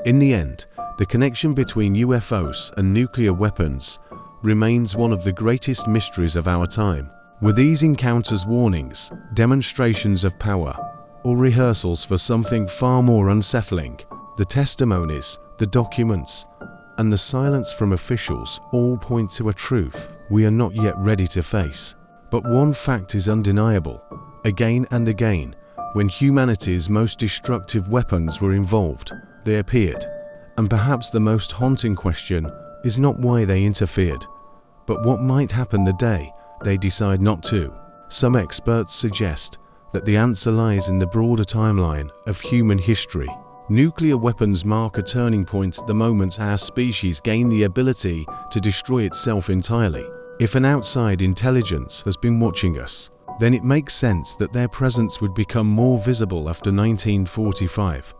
In the end, the connection between UFOs and nuclear weapons remains one of the greatest mysteries of our time. Were these encounters warnings, demonstrations of power, or rehearsals for something far more unsettling? The testimonies, the documents, and the silence from officials all point to a truth we are not yet ready to face. But one fact is undeniable. Again and again, when humanity's most destructive weapons were involved, they appeared. And perhaps the most haunting question is not why they interfered, but what might happen the day they decide not to. Some experts suggest that the answer lies in the broader timeline of human history. Nuclear weapons mark a turning point the moment our species gain the ability to destroy itself entirely. If an outside intelligence has been watching us, then it makes sense that their presence would become more visible after 1945.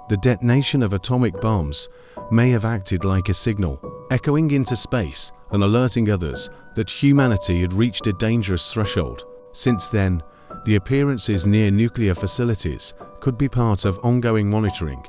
The detonation of atomic bombs may have acted like a signal, echoing into space and alerting others that humanity had reached a dangerous threshold. Since then, the appearances near nuclear facilities could be part of ongoing monitoring,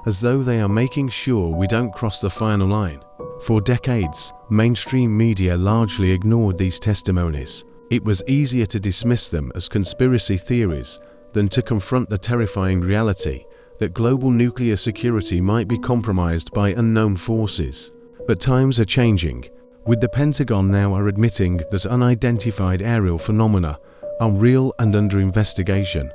as though they are making sure we don't cross the final line. For decades, mainstream media largely ignored these testimonies. It was easier to dismiss them as conspiracy theories than to confront the terrifying reality that global nuclear security might be compromised by unknown forces. But times are changing, with the Pentagon now admitting that unidentified aerial phenomena are real and under investigation.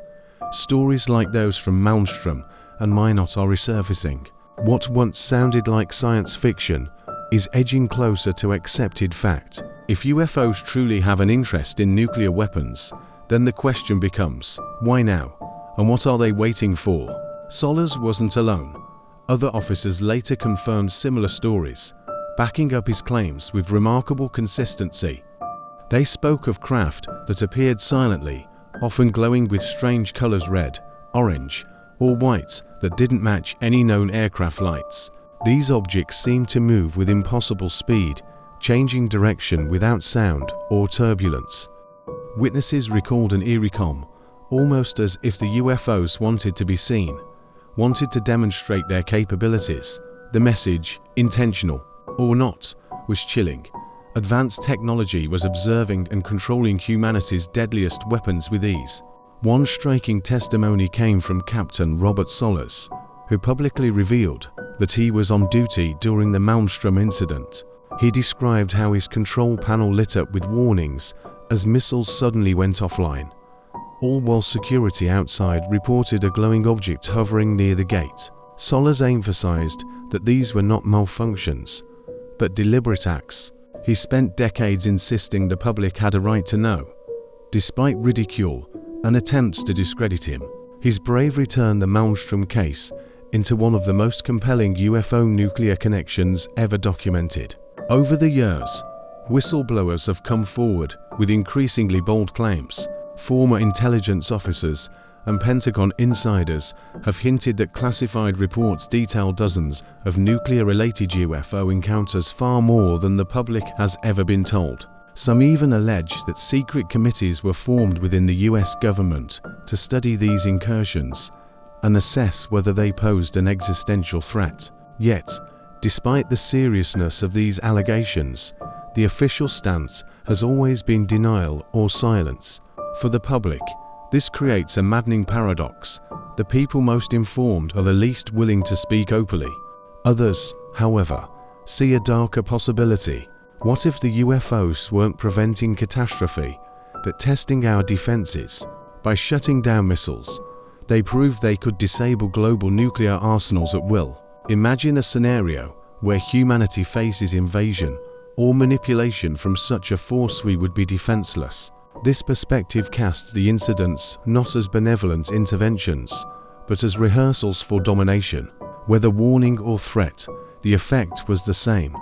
Stories like those from Malmstrom and Minot are resurfacing. What once sounded like science fiction is edging closer to accepted fact. If UFOs truly have an interest in nuclear weapons, then the question becomes, why now? And what are they waiting for? Sollers wasn't alone. Other officers later confirmed similar stories, backing up his claims with remarkable consistency. They spoke of craft that appeared silently, often glowing with strange colors, red, orange, or white, that didn't match any known aircraft lights. These objects seemed to move with impossible speed, changing direction without sound or turbulence. Witnesses recalled an eerie calm, almost as if the UFOs wanted to be seen, wanted to demonstrate their capabilities. The message, intentional or not, was chilling. Advanced technology was observing and controlling humanity's deadliest weapons with ease. One striking testimony came from Captain Robert Sollers, who publicly revealed that he was on duty during the Malmstrom incident. He described how his control panel lit up with warnings as missiles suddenly went offline, all while security outside reported a glowing object hovering near the gate. Sollers emphasized that these were not malfunctions, but deliberate acts. He spent decades insisting the public had a right to know. Despite ridicule and attempts to discredit him, his bravery turned the Malmstrom case into one of the most compelling UFO nuclear connections ever documented. Over the years, whistleblowers have come forward with increasingly bold claims. Former intelligence officers and Pentagon insiders have hinted that classified reports detail dozens of nuclear-related UFO encounters, far more than the public has ever been told. Some even allege that secret committees were formed within the US government to study these incursions and assess whether they posed an existential threat. Yet, despite the seriousness of these allegations, the official stance has always been denial or silence. For the public, this creates a maddening paradox. The people most informed are the least willing to speak openly. Others, however, see a darker possibility. What if the UFOs weren't preventing catastrophe, but testing our defenses? By shutting down missiles, they proved they could disable global nuclear arsenals at will. Imagine a scenario where humanity faces invasion or manipulation from such a force we would be defenseless. This perspective casts the incidents not as benevolent interventions, but as rehearsals for domination. Whether warning or threat, the effect was the same.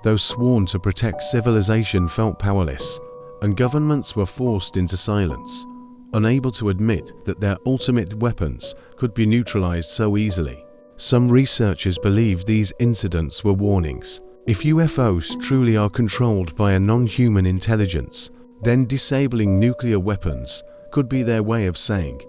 Those sworn to protect civilization felt powerless, and governments were forced into silence, unable to admit that their ultimate weapons could be neutralized so easily. Some researchers believe these incidents were warnings. If UFOs truly are controlled by a non-human intelligence, then disabling nuclear weapons could be their way of saying,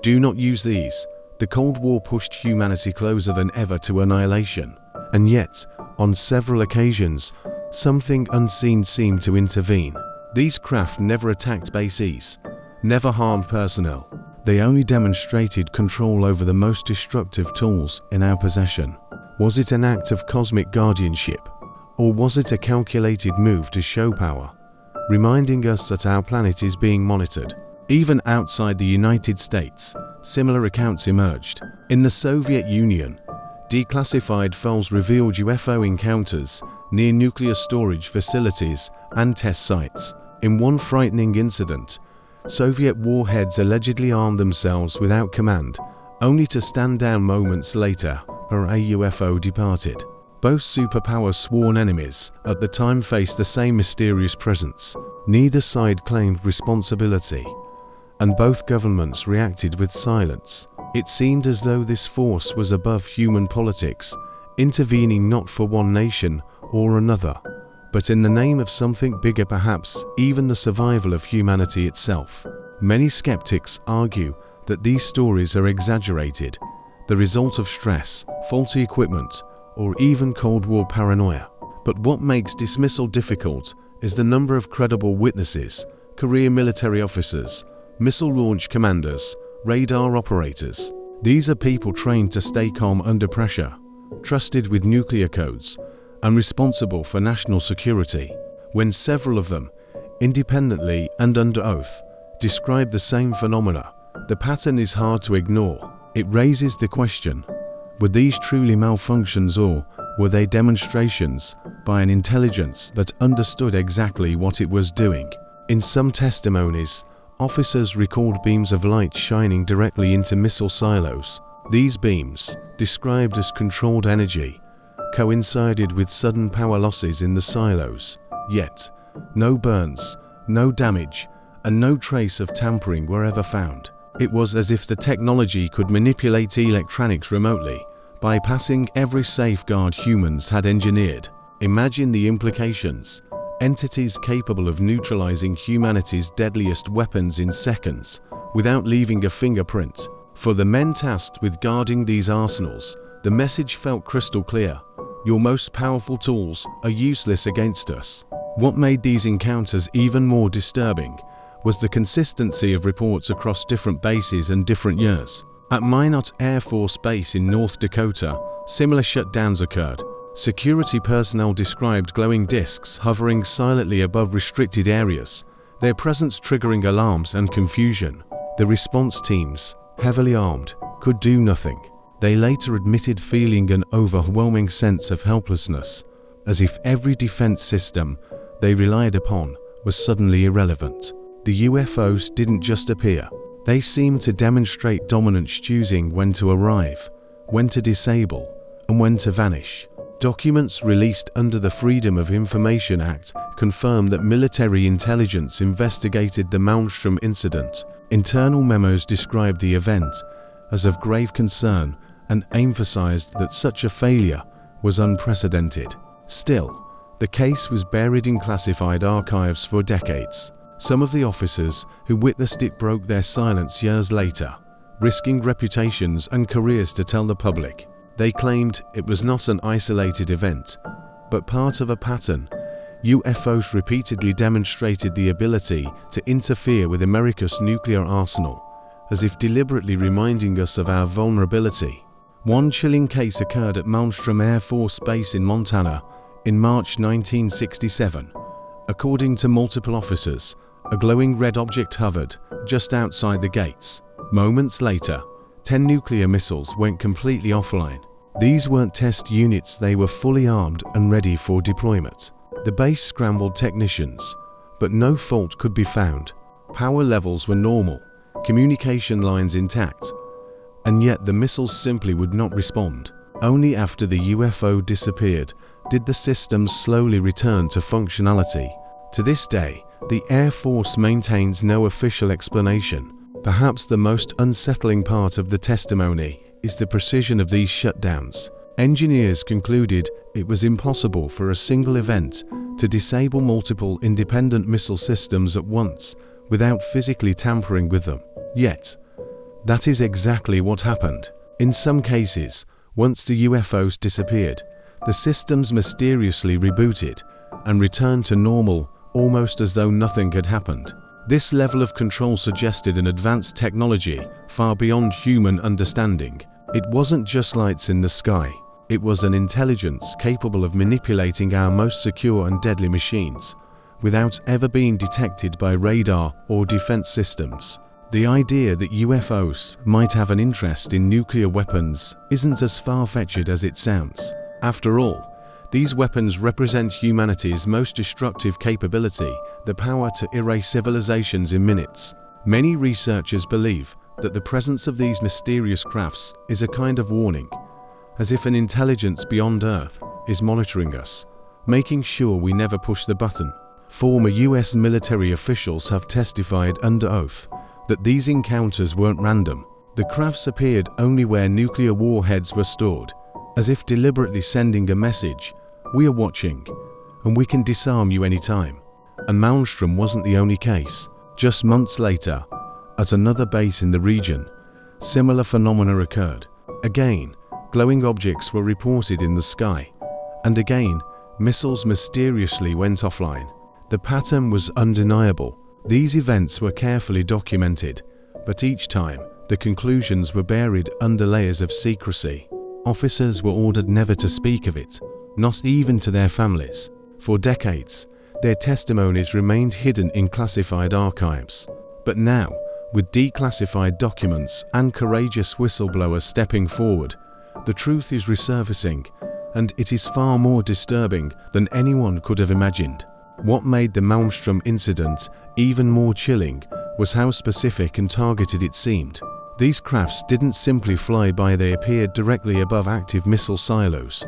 "Do not use these, The Cold War pushed humanity closer than ever to annihilation, and yet, on several occasions, something unseen seemed to intervene. These craft never attacked bases, never harmed personnel. They only demonstrated control over the most destructive tools in our possession. Was it an act of cosmic guardianship, or was it a calculated move to show power, reminding us that our planet is being monitored? Even outside the United States, similar accounts emerged. In the Soviet Union, declassified files revealed UFO encounters near nuclear storage facilities and test sites. In one frightening incident, Soviet warheads allegedly armed themselves without command, only to stand down moments later where a UFO departed. Both superpower sworn enemies at the time faced the same mysterious presence. Neither side claimed responsibility, and both governments reacted with silence. It seemed as though this force was above human politics, intervening not for one nation or another, but in the name of something bigger, perhaps even the survival of humanity itself. Many skeptics argue that these stories are exaggerated, the result of stress, faulty equipment, or even Cold War paranoia. But what makes dismissal difficult is the number of credible witnesses, career military officers, missile launch commanders, radar operators. These are people trained to stay calm under pressure, trusted with nuclear codes, and responsible for national security. When several of them, independently and under oath, describe the same phenomena, the pattern is hard to ignore. It raises the question, were these truly malfunctions, or were they demonstrations by an intelligence that understood exactly what it was doing? In some testimonies, officers recalled beams of light shining directly into missile silos. These beams, described as controlled energy, coincided with sudden power losses in the silos. Yet, no burns, no damage, and no trace of tampering were ever found. It was as if the technology could manipulate electronics remotely, bypassing every safeguard humans had engineered. Imagine the implications. Entities capable of neutralizing humanity's deadliest weapons in seconds, without leaving a fingerprint. For the men tasked with guarding these arsenals, the message felt crystal clear: your most powerful tools are useless against us. What made these encounters even more disturbing was the consistency of reports across different bases and different years. At Minot Air Force Base in North Dakota, similar shutdowns occurred. Security personnel described glowing discs hovering silently above restricted areas, their presence triggering alarms and confusion. The response teams, heavily armed, could do nothing. They later admitted feeling an overwhelming sense of helplessness, as if every defense system they relied upon was suddenly irrelevant. The UFOs didn't just appear. They seemed to demonstrate dominance, choosing when to arrive, when to disable, and when to vanish. Documents released under the Freedom of Information Act confirm that military intelligence investigated the Malmstrom incident. Internal memos described the event as of grave concern and emphasized that such a failure was unprecedented. Still, the case was buried in classified archives for decades. Some of the officers who witnessed it broke their silence years later, risking reputations and careers to tell the public. They claimed it was not an isolated event, but part of a pattern. UFOs repeatedly demonstrated the ability to interfere with America's nuclear arsenal, as if deliberately reminding us of our vulnerability. One chilling case occurred at Malmstrom Air Force Base in Montana in March 1967. According to multiple officers, a glowing red object hovered just outside the gates. Moments later, 10 nuclear missiles went completely offline. These weren't test units, they were fully armed and ready for deployment. The base scrambled technicians, but no fault could be found. Power levels were normal, communication lines intact, and yet the missiles simply would not respond. Only after the UFO disappeared did the systems slowly return to functionality. To this day, the Air Force maintains no official explanation. Perhaps the most unsettling part of the testimony is the precision of these shutdowns. Engineers concluded it was impossible for a single event to disable multiple independent missile systems at once without physically tampering with them. Yet, That is exactly what happened. In some cases, once the UFOs disappeared, the systems mysteriously rebooted and returned to normal, almost as though nothing had happened. This level of control suggested an advanced technology far beyond human understanding. It wasn't just lights in the sky. It was an intelligence capable of manipulating our most secure and deadly machines, without ever being detected by radar or defense systems. The idea that UFOs might have an interest in nuclear weapons isn't as far-fetched as it sounds. After all, these weapons represent humanity's most destructive capability, the power to erase civilizations in minutes. Many researchers believe that the presence of these mysterious crafts is a kind of warning, as if an intelligence beyond Earth is monitoring us, making sure we never push the button. Former US military officials have testified under oath that these encounters weren't random. The crafts appeared only where nuclear warheads were stored, as if deliberately sending a message: "We are watching, and we can disarm you anytime." And Malmstrom wasn't the only case. Just months later, at another base in the region, similar phenomena occurred. Again, glowing objects were reported in the sky, and again, missiles mysteriously went offline. The pattern was undeniable. These events were carefully documented, but each time, the conclusions were buried under layers of secrecy. Officers were ordered never to speak of it, not even to their families. For decades, their testimonies remained hidden in classified archives. But now, with declassified documents and courageous whistleblowers stepping forward, the truth is resurfacing, and it is far more disturbing than anyone could have imagined. What made the Malmstrom incident even more chilling was how specific and targeted it seemed. These crafts didn't simply fly by, they appeared directly above active missile silos,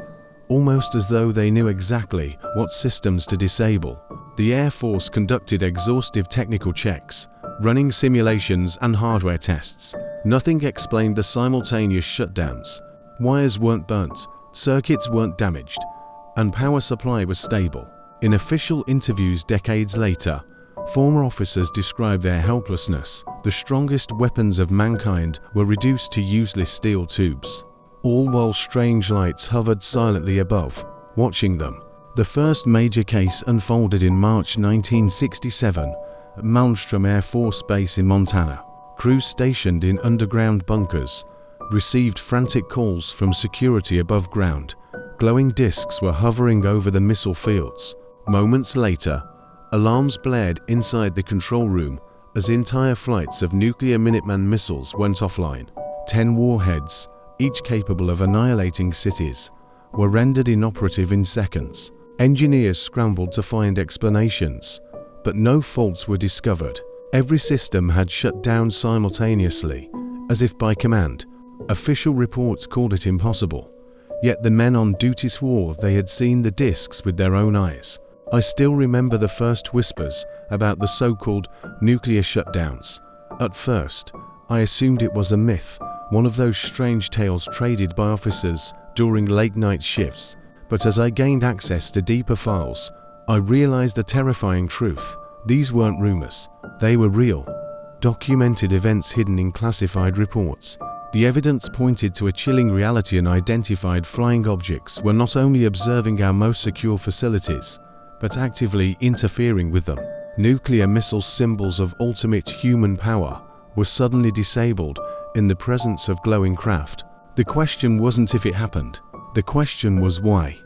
almost as though they knew exactly what systems to disable. The Air Force conducted exhaustive technical checks, running simulations and hardware tests. Nothing explained the simultaneous shutdowns. Wires weren't burnt, circuits weren't damaged, and power supply was stable. In official interviews decades later, former officers described their helplessness. The strongest weapons of mankind were reduced to useless steel tubes, all while strange lights hovered silently above, watching them. The first major case unfolded in March 1967 at Malmstrom Air Force Base in Montana. Crews stationed in underground bunkers received frantic calls from security above ground. Glowing discs were hovering over the missile fields. Moments later, alarms blared inside the control room as entire flights of nuclear Minuteman missiles went offline. 10 warheads, each capable of annihilating cities, were rendered inoperative in seconds. Engineers scrambled to find explanations, but no faults were discovered. Every system had shut down simultaneously, as if by command. Official reports called it impossible, yet the men on duty swore they had seen the discs with their own eyes. I still remember the first whispers about the so-called nuclear shutdowns. At first, I assumed it was a myth, one of those strange tales traded by officers during late-night shifts. But as I gained access to deeper files, I realized the terrifying truth. These weren't rumors. They were real, documented events hidden in classified reports. The evidence pointed to a chilling reality. Unidentified flying objects were not only observing our most secure facilities, but actively interfering with them. Nuclear missile symbols of ultimate human power were suddenly disabled in the presence of glowing craft. The question wasn't if it happened. The question was why.